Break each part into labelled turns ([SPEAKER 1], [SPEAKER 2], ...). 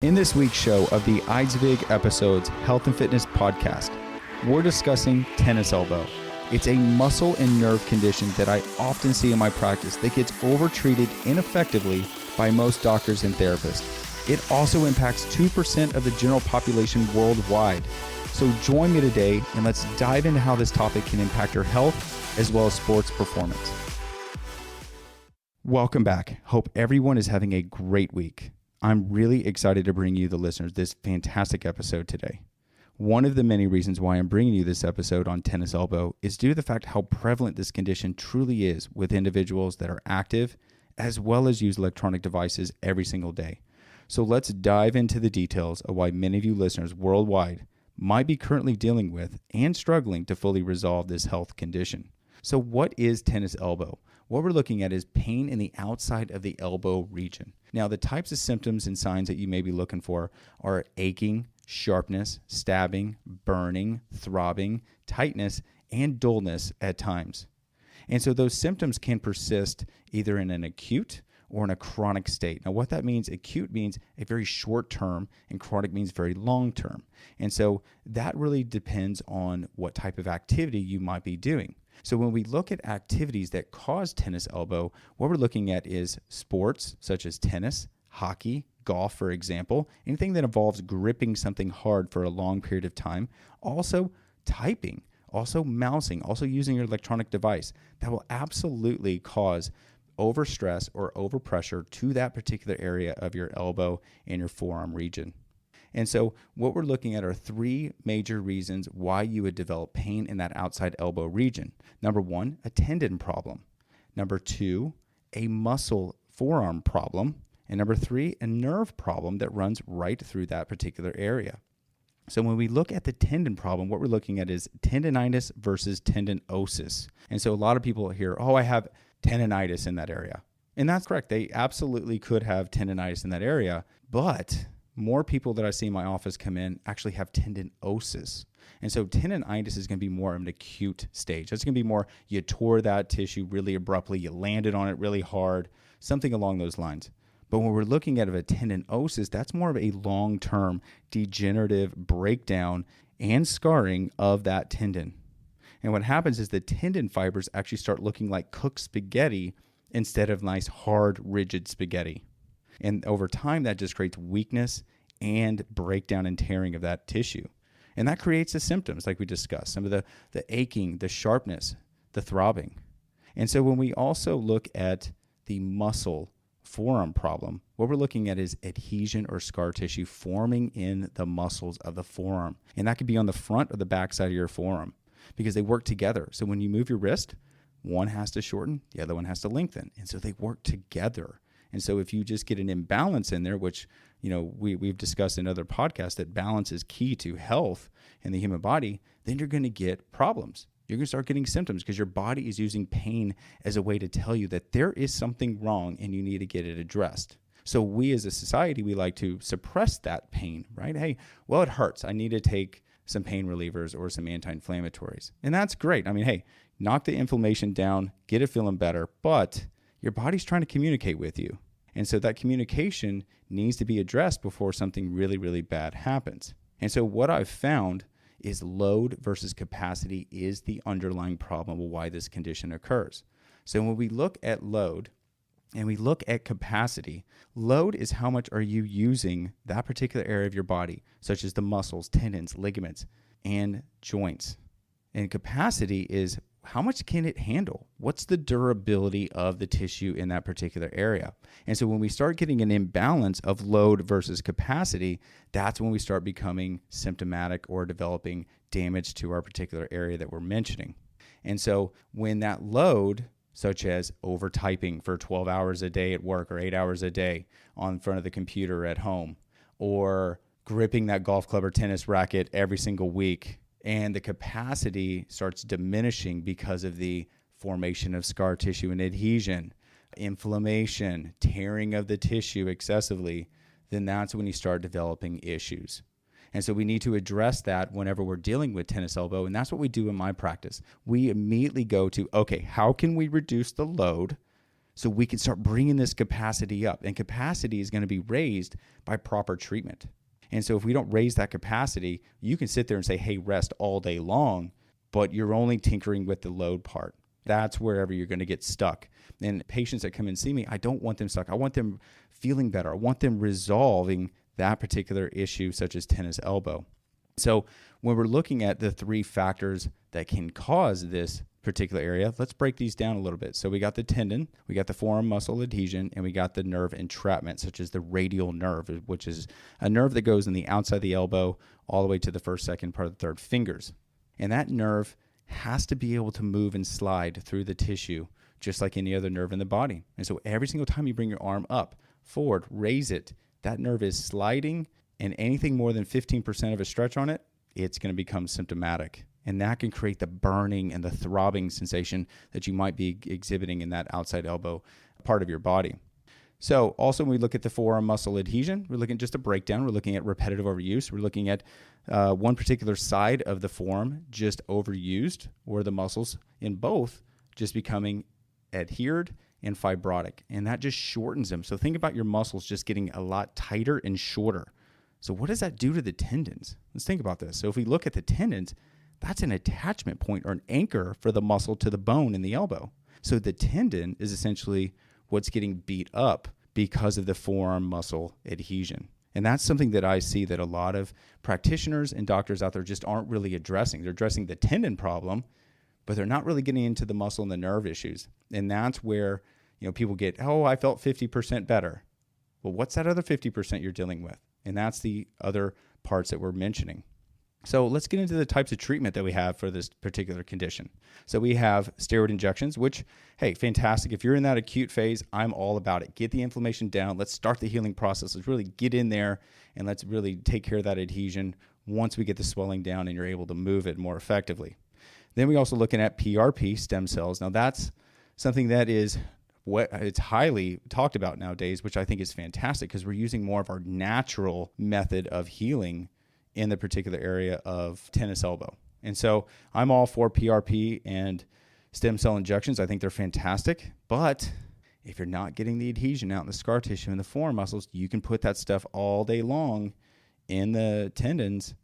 [SPEAKER 1] In this week's show of the IDSVIG Episodes Health and Fitness Podcast, we're discussing tennis elbow. It's a muscle and nerve condition that I often see in my practice that gets overtreated ineffectively by most doctors and therapists. It also impacts 2% of the general population worldwide. So join me today and let's dive into how this topic can impact your health as well as sports performance. Welcome back. Hope everyone is having a great week. I'm really excited to bring you, the listeners, this fantastic episode today. One of the many reasons why I'm bringing you this episode on tennis elbow is due to the fact how prevalent this condition truly is with individuals that are active as well as use electronic devices every single day. So let's dive into the details of why many of you listeners worldwide might be currently dealing with and struggling to fully resolve this health condition. So what is tennis elbow? What we're looking at is pain in the outside of the elbow region. Now, the types of symptoms and signs that you may be looking for are aching, sharpness, stabbing, burning, throbbing, tightness, and dullness at times. And so those symptoms can persist either in an acute or in a chronic state. Now, what that means, acute means a very short term, and chronic means very long term. And so that really depends on what type of activity you might be doing. So when we look at activities that cause tennis elbow, what we're looking at is sports such as tennis, hockey, golf, for example, anything that involves gripping something hard for a long period of time. Also typing, also mousing, also using your electronic device. That will absolutely cause overstress or overpressure to that particular area of your elbow and your forearm region. And so what we're looking at are three major reasons why you would develop pain in that outside elbow region. Number one, a tendon problem. Number two, a muscle forearm problem. And number three, a nerve problem that runs right through that particular area. So when we look at the tendon problem, what we're looking at is tendinitis versus tendinosis. And so a lot of people hear, oh, I have tendinitis in that area. And that's correct. They absolutely could have tendinitis in that area, but more people that I see in my office come in actually have tendinosis. And so tendinitis is going to be more of an acute stage. That's going to be more, you tore that tissue really abruptly, you landed on it really hard, something along those lines. But when we're looking at a tendinosis, that's more of a long-term degenerative breakdown and scarring of that tendon. And what happens is the tendon fibers actually start looking like cooked spaghetti instead of nice, hard, rigid spaghetti. And over time, that just creates weakness and breakdown and tearing of that tissue. And that creates the symptoms like we discussed, some of the aching, the sharpness, the throbbing. And so when we also look at the muscle forearm problem, what we're looking at is adhesion or scar tissue forming in the muscles of the forearm. And that could be on the front or the back side of your forearm because they work together. So when you move your wrist, one has to shorten, the other one has to lengthen. And so they work together. And so if you just get an imbalance in there, which we've discussed in other podcasts, that balance is key to health in the human body, then you're going to get problems. You're going to start getting symptoms because your body is using pain as a way to tell you that there is something wrong and you need to get it addressed. So we as a society, we like to suppress that pain, right? Hey, well, it hurts. I need to take some pain relievers or some anti-inflammatories. And that's great. I mean, hey, knock the inflammation down, get it feeling better, but your body's trying to communicate with you. And so that communication needs to be addressed before something really, really bad happens. And so what I've found is load versus capacity is the underlying problem of why this condition occurs. So when we look at load and we look at capacity, load is how much are you using that particular area of your body, such as the muscles, tendons, ligaments, and joints. And capacity is how much can it handle? What's the durability of the tissue in that particular area? And so when we start getting an imbalance of load versus capacity, that's when we start becoming symptomatic or developing damage to our particular area that we're mentioning. And so when that load, such as over typing for 12 hours a day at work or 8 hours a day on front of the computer at home, or gripping that golf club or tennis racket every single week, and the capacity starts diminishing because of the formation of scar tissue and adhesion, inflammation, tearing of the tissue excessively, then that's when you start developing issues. And so we need to address that whenever we're dealing with tennis elbow, and that's what we do in my practice. We immediately go to, okay, how can we reduce the load so we can start bringing this capacity up. And capacity is going to be raised by proper treatment. And so if we don't raise that capacity, you can sit there and say, hey, rest all day long, but you're only tinkering with the load part. That's wherever you're going to get stuck. And patients that come and see me, I don't want them stuck. I want them feeling better. I want them resolving that particular issue, such as tennis elbow. So when we're looking at the 3 factors that can cause this particular area, let's break these down a little bit. So we got the tendon, we got the forearm muscle adhesion, and we got the nerve entrapment, such as the radial nerve, which is a nerve that goes in the outside of the elbow all the way to the first, second part of the third fingers. And that nerve has to be able to move and slide through the tissue just like any other nerve in the body. And so every single time you bring your arm up, forward, raise it, that nerve is sliding, and anything more than 15% of a stretch on it, it's going to become symptomatic. And that can create the burning and the throbbing sensation that you might be exhibiting in that outside elbow part of your body. So also when we look at the forearm muscle adhesion, we're looking at just a breakdown. We're looking at repetitive overuse. We're looking at one particular side of the forearm just overused, or the muscles in both just becoming adhered and fibrotic. And that just shortens them. So think about your muscles just getting a lot tighter and shorter. So what does that do to the tendons? Let's think about this. So if we look at the tendons, that's an attachment point or an anchor for the muscle to the bone in the elbow. So the tendon is essentially what's getting beat up because of the forearm muscle adhesion. And that's something that I see that a lot of practitioners and doctors out there just aren't really addressing. They're addressing the tendon problem, but they're not really getting into the muscle and the nerve issues. And that's where, people get, oh, I felt 50% better. Well, what's that other 50% you're dealing with? And that's the other parts that we're mentioning. So let's get into the types of treatment that we have for this particular condition. So we have steroid injections, which, hey, fantastic. If you're in that acute phase, I'm all about it. Get the inflammation down. Let's start the healing process. Let's really get in there and let's really take care of that adhesion once we get the swelling down and you're able to move it more effectively. Then we're also looking at PRP stem cells. Now that's something that is it's highly talked about nowadays, which I think is fantastic because we're using more of our natural method of healing in the particular area of tennis elbow. And so I'm all for PRP and stem cell injections. I think they're fantastic. But if you're not getting the adhesion out in the scar tissue and the forearm muscles, you can put that stuff all day long in the tendons,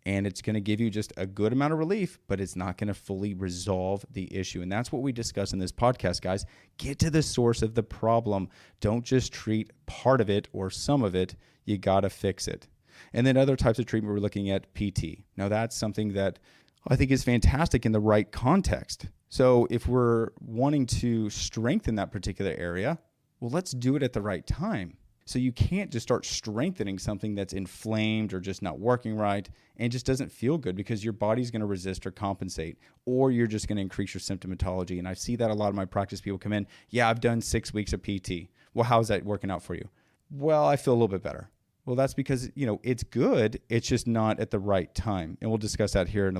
[SPEAKER 1] and it's going to give you just a good amount of relief, but it's not going to fully resolve the issue. And that's what we discuss in this podcast, guys. Get to the source of the problem. Don't just treat part of it or some of it. You got to fix it. And then other types of treatment, we're looking at PT. Now, that's something that I think is fantastic in the right context. So if we're wanting to strengthen that particular area, well, let's do it at the right time. So you can't just start strengthening something that's inflamed or just not working right and just doesn't feel good because your body's going to resist or compensate, or you're just going to increase your symptomatology. And I see that a lot of my practice people come in, yeah, I've done 6 weeks of PT. Well, how's that working out for you? Well, I feel a little bit better. Well, that's because, it's good. It's just not at the right time. And we'll discuss that here in a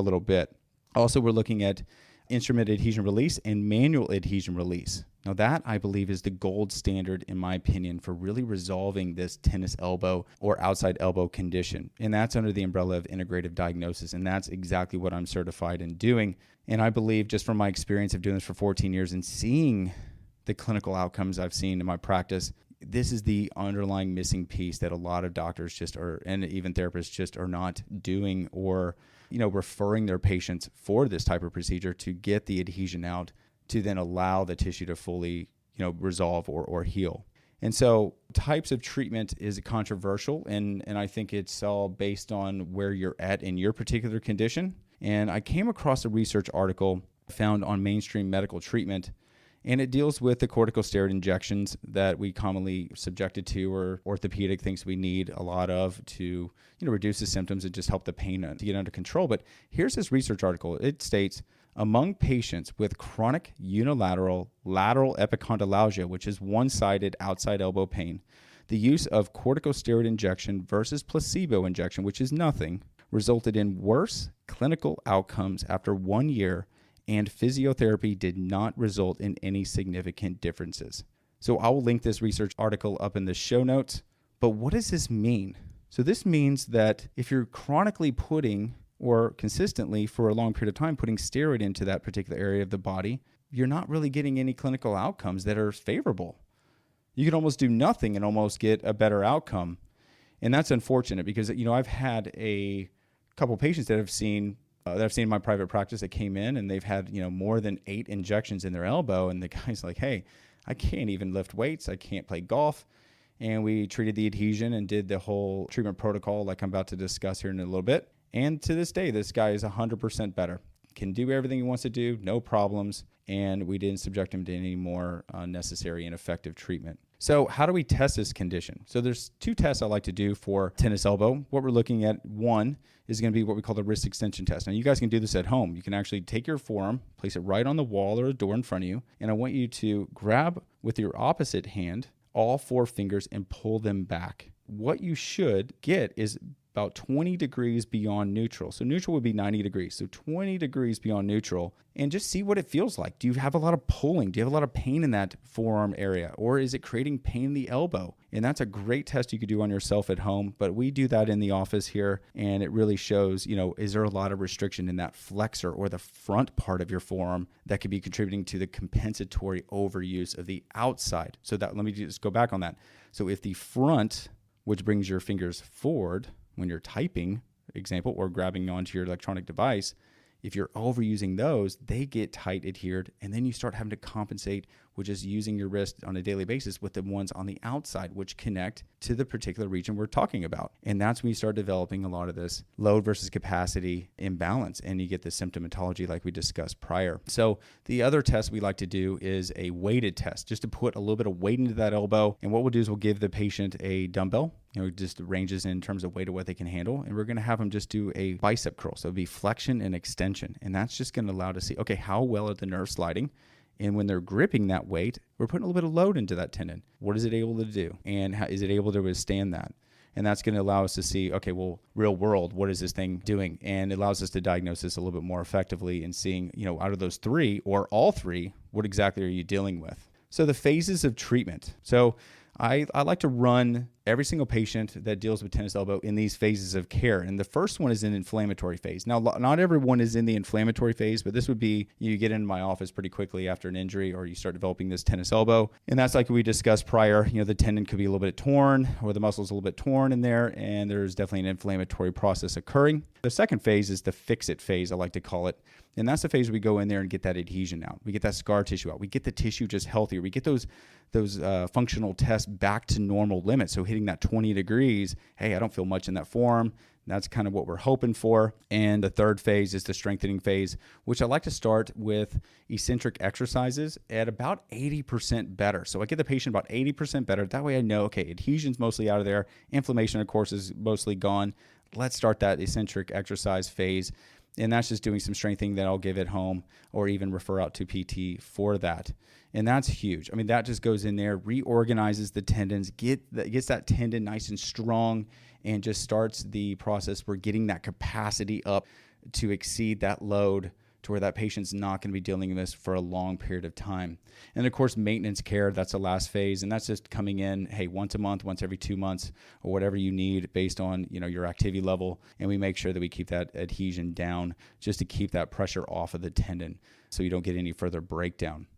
[SPEAKER 1] little bit. Also, we're looking at instrument adhesion release and manual adhesion release. Now that, I believe, is the gold standard, in my opinion, for really resolving this tennis elbow or outside elbow condition. And that's under the umbrella of integrative diagnosis. And that's exactly what I'm certified in doing. And I believe, just from my experience of doing this for 14 years and seeing the clinical outcomes I've seen in my practice, this is the underlying missing piece that a lot of doctors and even therapists just are not doing, or, referring their patients for this type of procedure to get the adhesion out to then allow the tissue to fully, resolve or heal. And so types of treatment is controversial, and I think it's all based on where you're at in your particular condition. And I came across a research article found on Mainstream Medical Treatment, and it deals with the corticosteroid injections that we commonly subjected to, or orthopedic things we need a lot of to, reduce the symptoms and just help the pain to get under control. But here's this research article. It states, among patients with chronic unilateral lateral epicondylalgia, which is one-sided outside elbow pain, the use of corticosteroid injection versus placebo injection, which is nothing, resulted in worse clinical outcomes after 1 year, and physiotherapy did not result in any significant differences. So I will link this research article up in the show notes. But what does this mean? So this means that if you're chronically putting, or consistently for a long period of time, putting steroid into that particular area of the body, you're not really getting any clinical outcomes that are favorable. You can almost do nothing and almost get a better outcome. And that's unfortunate because, I've had a couple patients that I've seen in my private practice that came in and they've had, more than 8 injections in their elbow. And the guy's like, hey, I can't even lift weights. I can't play golf. And we treated the adhesion and did the whole treatment protocol like I'm about to discuss here in a little bit. And to this day, this guy is 100% better. Can do everything he wants to do, no problems. And we didn't subject him to any more unnecessary and ineffective treatment. So how do we test this condition? So there's 2 tests I like to do for tennis elbow. What we're looking at, one is going to be what we call the wrist extension test. Now you guys can do this at home. You can actually take your forearm, place it right on the wall or the door in front of you. And I want you to grab with your opposite hand all 4 fingers and pull them back. What you should get is about 20 degrees beyond neutral. So neutral would be 90 degrees. So 20 degrees beyond neutral, and just see what it feels like. Do you have a lot of pulling? Do you have a lot of pain in that forearm area? Or is it creating pain in the elbow? And that's a great test you could do on yourself at home, but we do that in the office here. And it really shows, is there a lot of restriction in that flexor or the front part of your forearm that could be contributing to the compensatory overuse of the outside? So that, let me just go back on that. So if the front, which brings your fingers forward, when you're typing, example, or grabbing onto your electronic device, if you're overusing those, they get tight adhered, and then you start having to compensate with just using your wrist on a daily basis with the ones on the outside, which connect to the particular region we're talking about. And that's when you start developing a lot of this load versus capacity imbalance, and you get the symptomatology like we discussed prior. So the other test we like to do is a weighted test, just to put a little bit of weight into that elbow. And what we'll do is we'll give the patient a dumbbell, just ranges in terms of weight of what they can handle. And we're going to have them just do a bicep curl. So it'll be flexion and extension. And that's just going to allow to see, okay, how well are the nerves sliding? And when they're gripping that weight, we're putting a little bit of load into that tendon. What is it able to do? And how is it able to withstand that? And that's going to allow us to see, okay, well, real world, what is this thing doing? And it allows us to diagnose this a little bit more effectively and seeing, out of those 3 or all 3, what exactly are you dealing with? So the phases of treatment. So I like to run every single patient that deals with tennis elbow in these phases of care. And the first one is an inflammatory phase. Now, not everyone is in the inflammatory phase, but this would be you get into my office pretty quickly after an injury or you start developing this tennis elbow. And that's like we discussed prior, the tendon could be a little bit torn or the muscle's a little bit torn in there. And there's definitely an inflammatory process occurring. The second phase is the fix-it phase, I like to call it. And that's the phase where we go in there and get that adhesion out. We get that scar tissue out. We get the tissue just healthier. We get those functional tests back to normal limits. So hitting that 20 degrees, hey, I don't feel much in that forearm. That's kind of what we're hoping for. And the third phase is the strengthening phase, which I like to start with eccentric exercises at about 80% better. So I get the patient about 80% better. That way I know, okay, adhesion's mostly out of there. Inflammation, of course, is mostly gone. Let's start that eccentric exercise phase. And that's just doing some strengthening that I'll give at home or even refer out to PT for that. And that's huge. I mean, that just goes in there, reorganizes the tendons, gets that tendon nice and strong, and just starts the process for getting that capacity up to exceed that load to where that patient's not going to be dealing with this for a long period of time. And of course, maintenance care, that's the last phase. And that's just coming in, hey, once a month, once every 2 months, or whatever you need based on, your activity level. And we make sure that we keep that adhesion down just to keep that pressure off of the tendon so you don't get any further breakdown.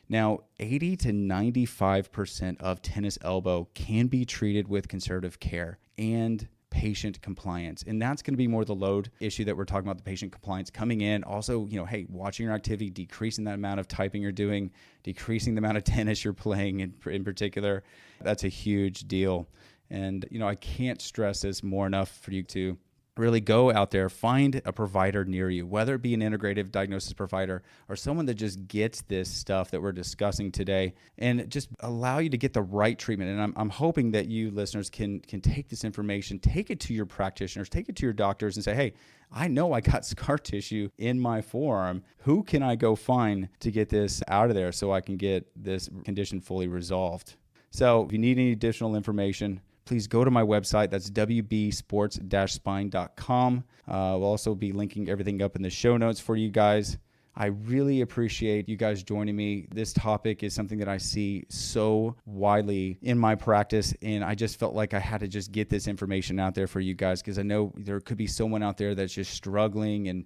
[SPEAKER 1] Now, 80 to 95% of tennis elbow can be treated with conservative care and patient compliance. And that's going to be more the load issue that we're talking about, the patient compliance coming in. Also, hey, watching your activity, decreasing that amount of typing you're doing, decreasing the amount of tennis you're playing in particular. That's a huge deal. And, I can't stress this more enough for you to really go out there, find a provider near you, whether it be an integrative diagnosis provider or someone that just gets this stuff that we're discussing today and just allow you to get the right treatment. And I'm hoping that you listeners can take this information, take it to your practitioners, take it to your doctors and say, hey, I know I got scar tissue in my forearm. Who can I go find to get this out of there so I can get this condition fully resolved? So if you need any additional information, please go to my website. That's wbsports-spine.com. We'll also be linking everything up in the show notes for you guys. I really appreciate you guys joining me. This topic is something that I see so widely in my practice, and I just felt like I had to just get this information out there for you guys, because I know there could be someone out there that's just struggling and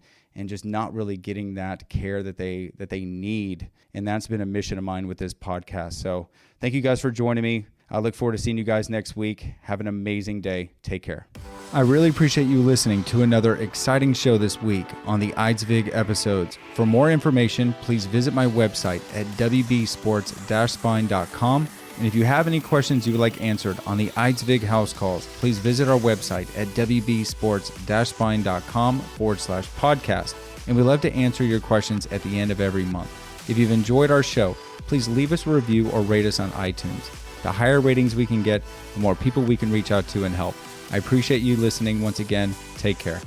[SPEAKER 1] just not really getting that care that they need. And that's been a mission of mine with this podcast. So thank you guys for joining me. I look forward to seeing you guys next week. Have an amazing day. Take care. I really appreciate you listening to another exciting show this week on the Eidsvig episodes. For more information, please visit my website at wbsports-spine.com. And if you have any questions you would like answered on the Eidsvig house calls, please visit our website at wbsports-spine.com/podcast. And we love to answer your questions at the end of every month. If you've enjoyed our show, please leave us a review or rate us on iTunes. The higher ratings we can get, the more people we can reach out to and help. I appreciate you listening once again. Take care.